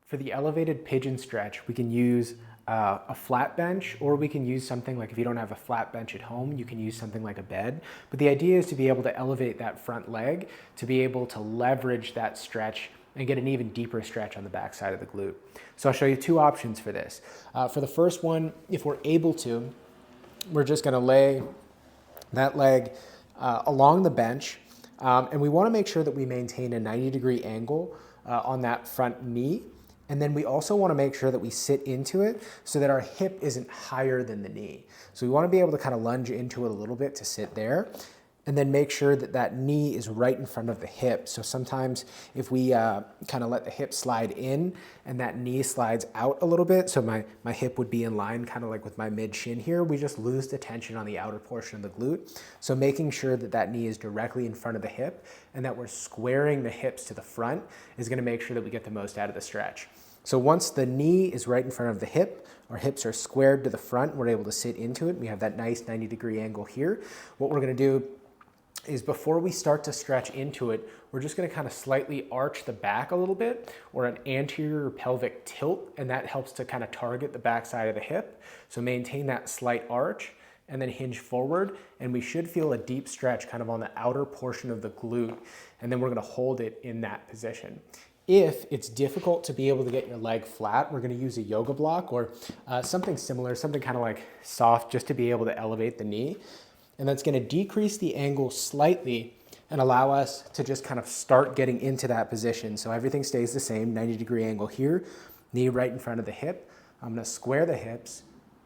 For the elevated pigeon stretch, we can use a flat bench, or we can use something like, if you don't have a flat bench at home, you can use something like a bed. But the idea is to be able to elevate that front leg, to be able to leverage that stretch and get an even deeper stretch on the back side of the glute. So I'll show you two options for this. For the first one, if we're able to, we're just gonna lay that leg along the bench, and we wanna make sure that we maintain a 90-degree angle on that front knee. And then we also want to make sure that we sit into it so that our hip isn't higher than the knee. So we want to be able to kind of lunge into it a little bit to sit there, and then make sure that that knee is right in front of the hip. So sometimes if we kind of let the hip slide in and that knee slides out a little bit, so my hip would be in line kind of like with my mid shin here, we just lose the tension on the outer portion of the glute. So making sure that that knee is directly in front of the hip and that we're squaring the hips to the front is going to make sure that we get the most out of the stretch. So once the knee is right in front of the hip, our hips are squared to the front, we're able to sit into it. We have that nice 90-degree angle here. What we're going to do is, before we start to stretch into it, we're just going to kind of slightly arch the back a little bit, or an anterior pelvic tilt, and that helps to kind of target the back side of the hip. So maintain that slight arch and then hinge forward, and we should feel a deep stretch kind of on the outer portion of the glute, and then we're going to hold it in that position. If it's difficult to be able to get your leg flat, we're going to use a yoga block or something similar, something kind of like soft, just to be able to elevate the knee. And that's going to decrease the angle slightly and allow us to just kind of start getting into that position. So everything stays the same, 90-degree angle here, knee right in front of the hip. I'm going to square the hips,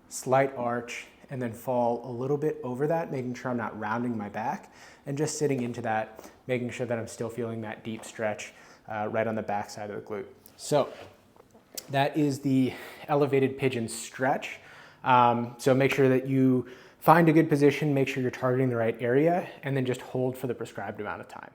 slight arch, and then fall a little bit over that, making sure I'm not rounding my back, and just sitting into that, making sure that I'm still feeling that deep stretch right on the back side of the glute. So that is the elevated pigeon stretch. So make sure that you find a good position, make sure you're targeting the right area, and then just hold for the prescribed amount of time.